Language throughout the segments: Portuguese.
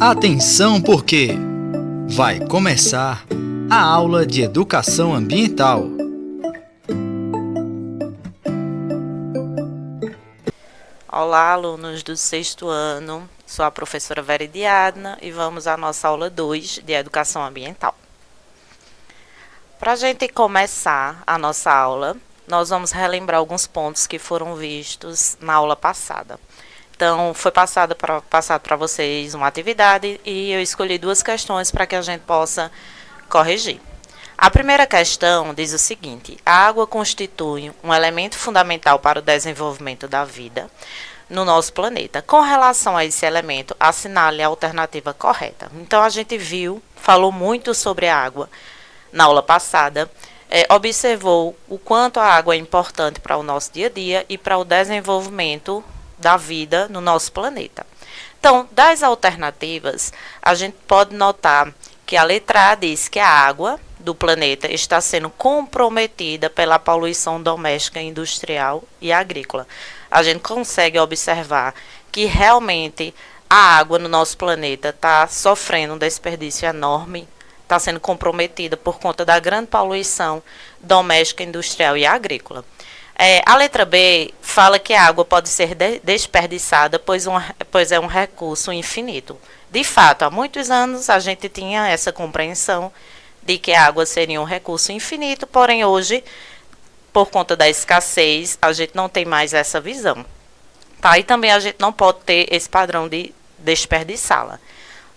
Atenção, porque vai começar a aula de educação ambiental. Olá, alunos do sexto ano. Sou a professora Veridiadna e vamos à nossa aula 2 de educação ambiental. Para a gente começar a nossa aula, nós vamos relembrar alguns pontos que foram vistos na aula passada. Então, foi passado para vocês uma atividade e eu escolhi duas questões para que a gente possa corrigir. A primeira questão diz o seguinte: a água constitui um elemento fundamental para o desenvolvimento da vida no nosso planeta. Com relação a esse elemento, assinale a alternativa correta. Então, a gente falou muito sobre a água na aula passada, observou o quanto a água é importante para o nosso dia a dia e para o desenvolvimento da vida no nosso planeta. Então, das alternativas, a gente pode notar que a letra A diz que a água do planeta está sendo comprometida pela poluição doméstica, industrial e agrícola. A gente consegue observar que realmente a água no nosso planeta está sofrendo um desperdício enorme, está sendo comprometida por conta da grande poluição doméstica, industrial e agrícola. A letra B fala que a água pode ser desperdiçada, pois é um recurso infinito. De fato, há muitos anos a gente tinha essa compreensão de que a água seria um recurso infinito, porém hoje, por conta da escassez, a gente não tem mais essa visão. Tá? E também a gente não pode ter esse padrão de desperdiçá-la.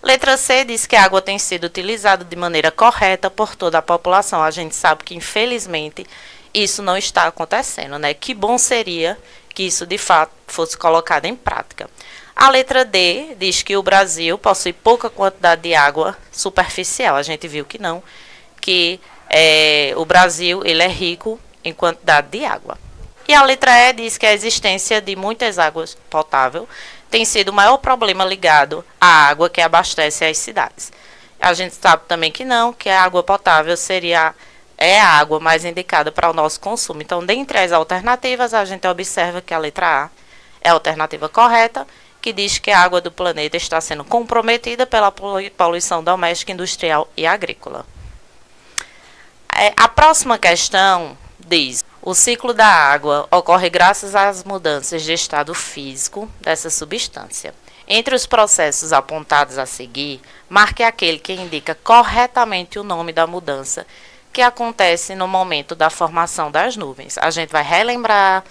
Letra C diz que a água tem sido utilizada de maneira correta por toda a população. A gente sabe que, infelizmente, isso não está acontecendo, né? Que bom seria que isso, de fato, fosse colocado em prática. A letra D diz que o Brasil possui pouca quantidade de água superficial. A gente viu que não, que o Brasil ele é rico em quantidade de água. E a letra E diz que a existência de muitas águas potáveis tem sido o maior problema ligado à água que abastece as cidades. A gente sabe também que não, que a água potável é a água mais indicada para o nosso consumo. Então, dentre as alternativas, a gente observa que a letra A é a alternativa correta, que diz que a água do planeta está sendo comprometida pela poluição doméstica, industrial e agrícola. A próxima questão diz: o ciclo da água ocorre graças às mudanças de estado físico dessa substância. Entre os processos apontados a seguir, marque aquele que indica corretamente o nome da mudança que acontece no momento da formação das nuvens. A gente vai relembrar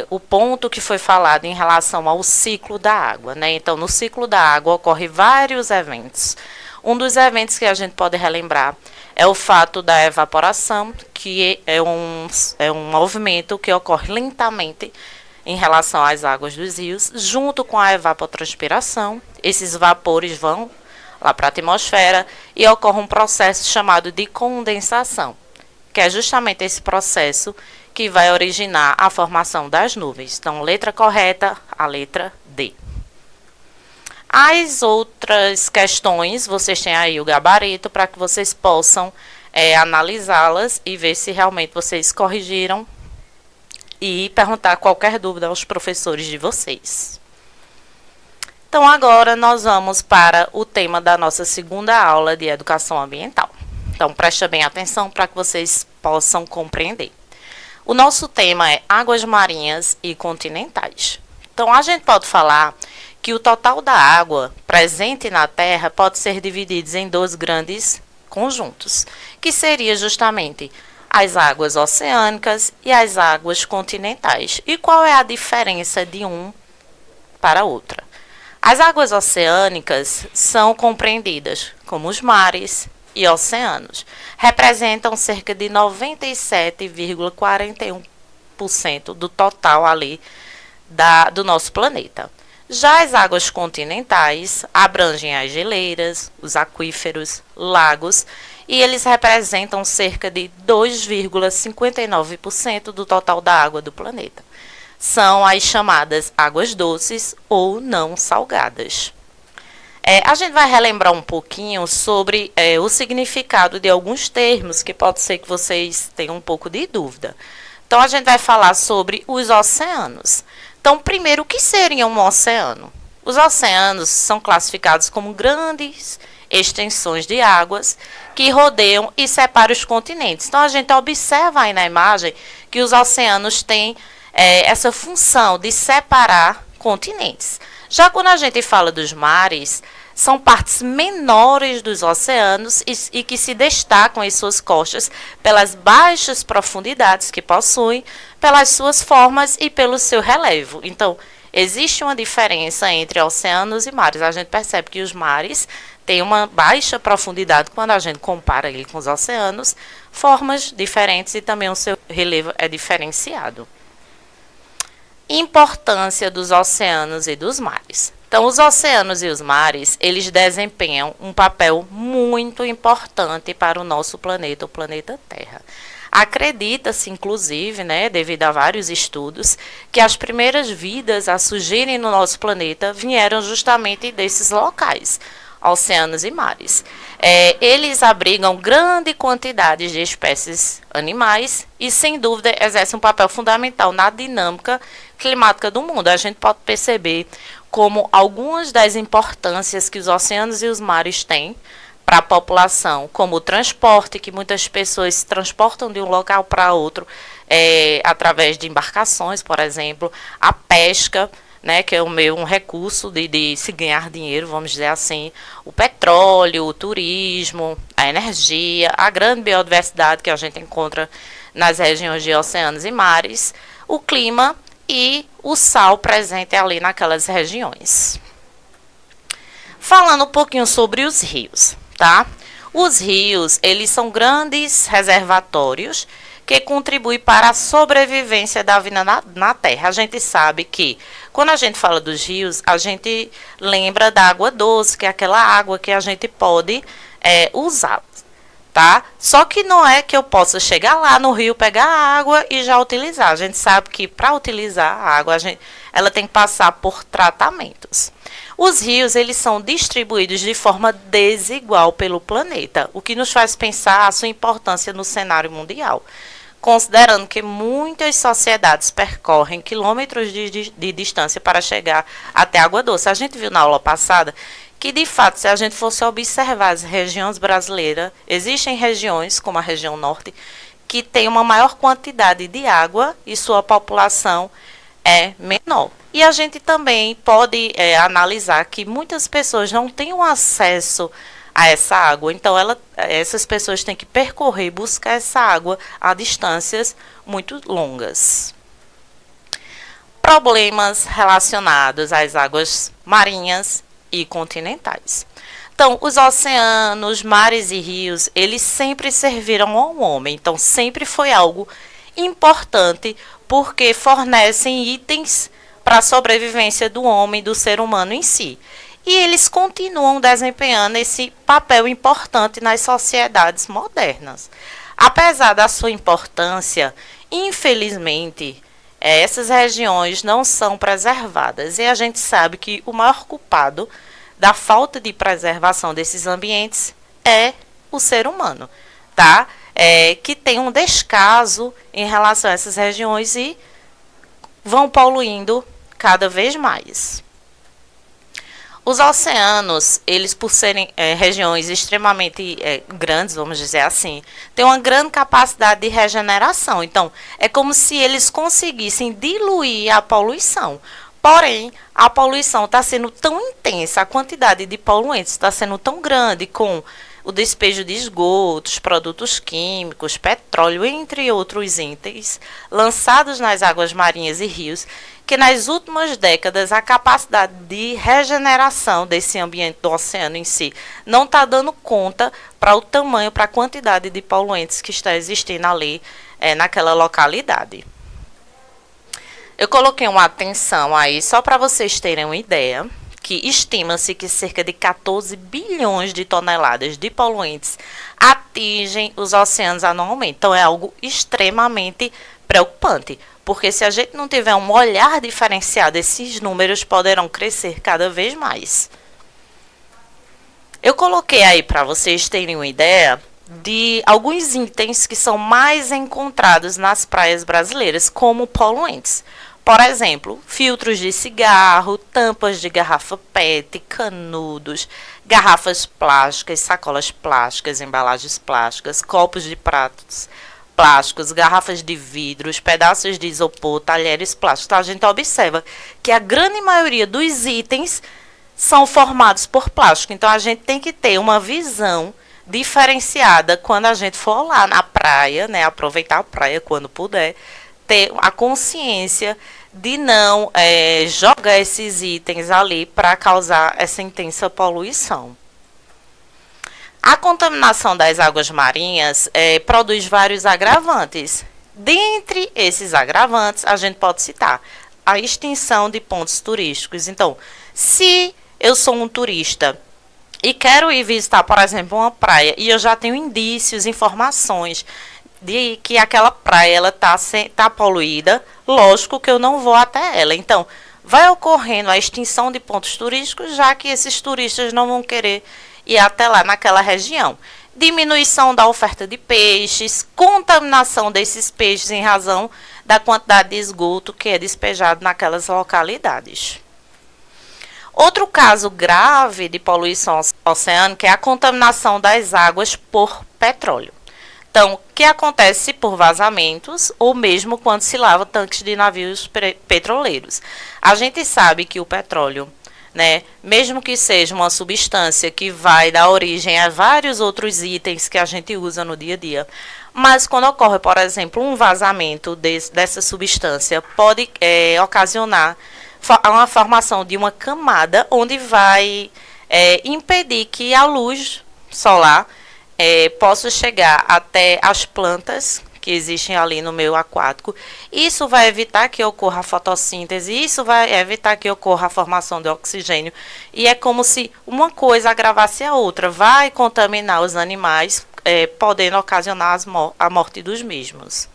o ponto que foi falado em relação ao ciclo da água, né? Então, no ciclo da água ocorrem vários eventos. Um dos eventos que a gente pode relembrar é o fato da evaporação, que é um movimento que ocorre lentamente em relação às águas dos rios, junto com a evapotranspiração. Esses vapores vão lá para a atmosfera e ocorre um processo chamado de condensação, que é justamente esse processo que vai originar a formação das nuvens. Então, letra correta, a letra D. As outras questões, vocês têm aí o gabarito para que vocês possam analisá-las e ver se realmente vocês corrigiram e perguntar qualquer dúvida aos professores de vocês. Então, agora nós vamos para o tema da nossa segunda aula de educação ambiental. Então, preste bem atenção para que vocês possam compreender. O nosso tema é águas marinhas e continentais. Então, a gente pode falar que o total da água presente na Terra pode ser dividido em dois grandes conjuntos, que seria justamente as águas oceânicas e as águas continentais. E qual é a diferença de um para outra? As águas oceânicas são compreendidas como os mares e oceanos. Representam cerca de 97,41% do total ali do nosso planeta. Já as águas continentais abrangem as geleiras, os aquíferos, lagos, e eles representam cerca de 2,59% do total da água do planeta. São as chamadas águas doces ou não salgadas. A gente vai relembrar um pouquinho sobre o significado de alguns termos, que pode ser que vocês tenham um pouco de dúvida. Então, a gente vai falar sobre os oceanos. Então, primeiro, o que seria um oceano? Os oceanos são classificados como grandes extensões de águas que rodeiam e separam os continentes. Então, a gente observa aí na imagem que os oceanos têm essa função de separar continentes. Já quando a gente fala dos mares, são partes menores dos oceanos e que se destacam em suas costas pelas baixas profundidades que possuem, pelas suas formas e pelo seu relevo. Então, existe uma diferença entre oceanos e mares. A gente percebe que os mares têm uma baixa profundidade quando a gente compara ele com os oceanos, formas diferentes e também o seu relevo é diferenciado. Importância dos oceanos e dos mares. Então, os oceanos e os mares, eles desempenham um papel muito importante para o nosso planeta, o planeta Terra. Acredita-se, inclusive, devido a vários estudos, que as primeiras vidas a surgirem no nosso planeta vieram justamente desses locais, oceanos e mares. Eles abrigam grande quantidade de espécies animais e, sem dúvida, exercem um papel fundamental na dinâmica climática do mundo. A gente pode perceber como algumas das importâncias que os oceanos e os mares têm para a população, como o transporte, que muitas pessoas se transportam de um local para outro através de embarcações, por exemplo, a pesca, que é um recurso de se ganhar dinheiro, vamos dizer assim, o petróleo, o turismo, a energia, a grande biodiversidade que a gente encontra nas regiões de oceanos e mares, o clima e o sal presente ali naquelas regiões. Falando um pouquinho sobre os rios, tá? Os rios, eles são grandes reservatórios que contribuem para a sobrevivência da vida na Terra. A gente sabe que, quando a gente fala dos rios, a gente lembra da água doce, que é aquela água que a gente pode usar, tá? Só que não é que eu possa chegar lá no rio, pegar a água e já utilizar. A gente sabe que, para utilizar a água, ela tem que passar por tratamentos. Os rios, eles são distribuídos de forma desigual pelo planeta, o que nos faz pensar a sua importância no cenário mundial, considerando que muitas sociedades percorrem quilômetros de distância para chegar até a água doce. A gente viu na aula passada que, de fato, se a gente fosse observar as regiões brasileiras, existem regiões, como a região norte, que tem uma maior quantidade de água e sua população é menor. E a gente também pode analisar que muitas pessoas não têm um acesso a essa água. Então, essas pessoas têm que percorrer e buscar essa água a distâncias muito longas. Problemas relacionados às águas marinhas e continentais. Então, os oceanos, mares e rios, eles sempre serviram ao homem. Então, sempre foi algo importante porque fornecem itens para a sobrevivência do homem, do ser humano em si. E eles continuam desempenhando esse papel importante nas sociedades modernas. Apesar da sua importância, infelizmente, essas regiões não são preservadas. E a gente sabe que o maior culpado da falta de preservação desses ambientes é o ser humano, tá? Que tem um descaso em relação a essas regiões e vão poluindo cada vez mais. Os oceanos, eles por serem regiões extremamente grandes, vamos dizer assim, têm uma grande capacidade de regeneração. Então, é como se eles conseguissem diluir a poluição. Porém, a poluição está sendo tão intensa, a quantidade de poluentes está sendo tão grande com o despejo de esgotos, produtos químicos, petróleo, entre outros itens, lançados nas águas marinhas e rios, que nas últimas décadas a capacidade de regeneração desse ambiente do oceano em si não está dando conta para o tamanho, para a quantidade de poluentes que está existindo ali naquela localidade. Eu coloquei uma atenção aí só para vocês terem uma ideia, que estima-se que cerca de 14 bilhões de toneladas de poluentes atingem os oceanos anualmente. Então, é algo extremamente preocupante, porque se a gente não tiver um olhar diferenciado, esses números poderão crescer cada vez mais. Eu coloquei aí para vocês terem uma ideia de alguns itens que são mais encontrados nas praias brasileiras como poluentes. Por exemplo, filtros de cigarro, tampas de garrafa PET, canudos, garrafas plásticas, sacolas plásticas, embalagens plásticas, copos de pratos plásticos, garrafas de vidros, pedaços de isopor, talheres plásticos. Então, a gente observa que a grande maioria dos itens são formados por plástico. Então, a gente tem que ter uma visão diferenciada quando a gente for lá na praia, né, aproveitar a praia quando puder, ter a consciência de não jogar esses itens ali para causar essa intensa poluição. A contaminação das águas marinhas produz vários agravantes. Dentre esses agravantes, a gente pode citar a extinção de pontos turísticos. Então, se eu sou um turista e quero ir visitar, por exemplo, uma praia, e eu já tenho indícios, informações de que aquela praia ela tá poluída, lógico que eu não vou até ela. Então, vai ocorrendo a extinção de pontos turísticos, já que esses turistas não vão querer ir até lá naquela região. Diminuição da oferta de peixes, contaminação desses peixes em razão da quantidade de esgoto que é despejado naquelas localidades. Outro caso grave de poluição oceânica é a contaminação das águas por petróleo. Então, que acontece por vazamentos ou mesmo quando se lava tanques de navios petroleiros. A gente sabe que o petróleo, né, mesmo que seja uma substância que vai dar origem a vários outros itens que a gente usa no dia a dia, mas quando ocorre, por exemplo, um vazamento dessa substância, pode ocasionar uma formação de uma camada onde vai impedir que a luz solar possa chegar até as plantas que existem ali no meio aquático. Isso vai evitar que ocorra a fotossíntese, isso vai evitar que ocorra a formação de oxigênio. E é como se uma coisa agravasse a outra, vai contaminar os animais, podendo ocasionar a morte dos mesmos.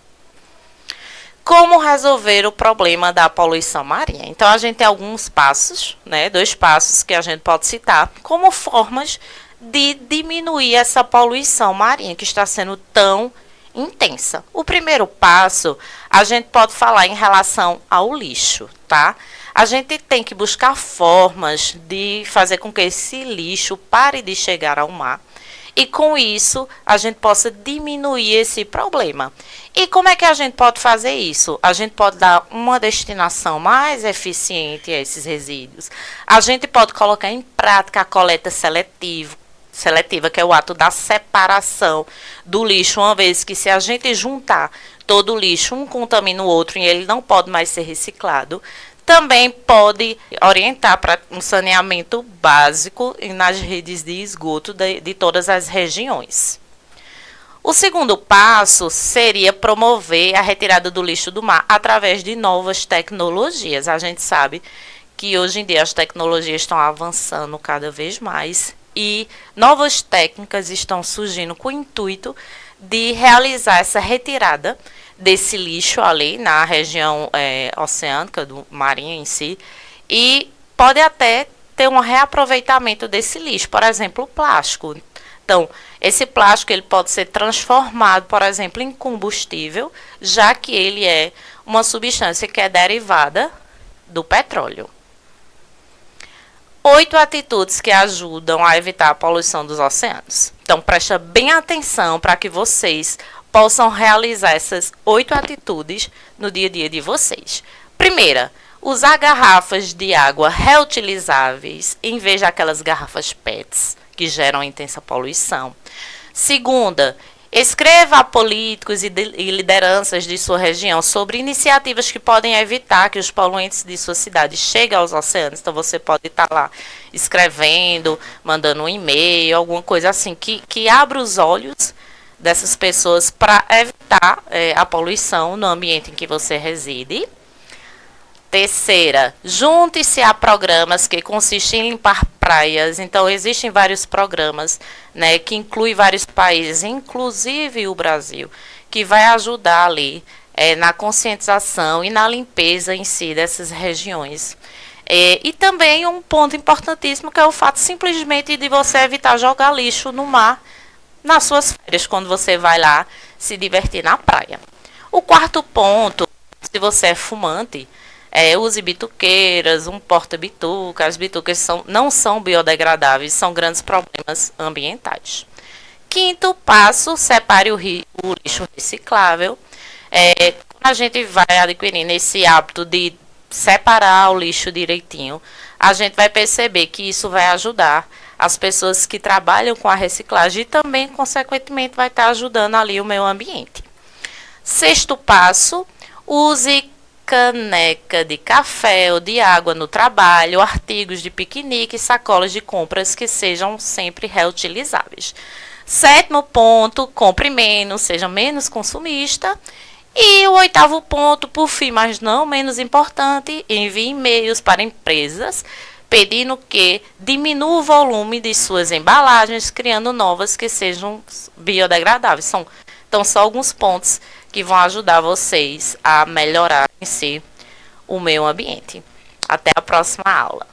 Como resolver o problema da poluição marinha? Então, a gente tem alguns passos, né, 2 passos que a gente pode citar como formas de diminuir essa poluição marinha que está sendo tão intensa. O primeiro passo, a gente pode falar em relação ao lixo, tá? A gente tem que buscar formas de fazer com que esse lixo pare de chegar ao mar. E com isso, a gente possa diminuir esse problema. E como é que a gente pode fazer isso? A gente pode dar uma destinação mais eficiente a esses resíduos. A gente pode colocar em prática a coleta seletiva, que é o ato da separação do lixo, uma vez que se a gente juntar todo o lixo, um contamina o outro e ele não pode mais ser reciclado. Também pode orientar para um saneamento básico nas redes de esgoto de todas as regiões. O segundo passo seria promover a retirada do lixo do mar através de novas tecnologias. A gente sabe que hoje em dia as tecnologias estão avançando cada vez mais e novas técnicas estão surgindo com o intuito de realizar essa retirada desse lixo ali na região oceânica, do marinho em si, e pode até ter um reaproveitamento desse lixo, por exemplo, o plástico. Então, esse plástico ele pode ser transformado, por exemplo, em combustível, já que ele é uma substância que é derivada do petróleo. 8 atitudes que ajudam a evitar a poluição dos oceanos. Então, presta bem atenção para que vocês possam realizar essas 8 atitudes no dia a dia de vocês. Primeira, usar garrafas de água reutilizáveis em vez daquelas garrafas PETs que geram intensa poluição. Segunda, escreva a políticos e lideranças de sua região sobre iniciativas que podem evitar que os poluentes de sua cidade cheguem aos oceanos. Então, você pode estar lá escrevendo, mandando um e-mail, alguma coisa assim, que abra os olhos dessas pessoas para evitar a poluição no ambiente em que você reside. Terceira, junte-se a programas que consistem em limpar praias. Então, existem vários programas, né, que incluem vários países, inclusive o Brasil, que vai ajudar ali na conscientização e na limpeza em si dessas regiões. E também um ponto importantíssimo que é o fato simplesmente de você evitar jogar lixo no mar nas suas férias, quando você vai lá se divertir na praia. O quarto ponto, se você é fumante, Use bituqueiras, um porta-bituca. As bitucas não são biodegradáveis, são grandes problemas ambientais. Quinto passo, separe o lixo reciclável. Quando a gente vai adquirindo esse hábito de separar o lixo direitinho, a gente vai perceber que isso vai ajudar as pessoas que trabalham com a reciclagem e também, consequentemente, vai estar ajudando ali o meio ambiente. Sexto passo, use caneca de café ou de água no trabalho, artigos de piquenique e sacolas de compras que sejam sempre reutilizáveis. Sétimo ponto, compre menos, seja menos consumista. E o oitavo ponto, por fim, mas não menos importante, envie e-mails para empresas pedindo que diminua o volume de suas embalagens, criando novas que sejam biodegradáveis. Então, são alguns pontos que vão ajudar vocês a melhorar em si o meio ambiente. Até a próxima aula.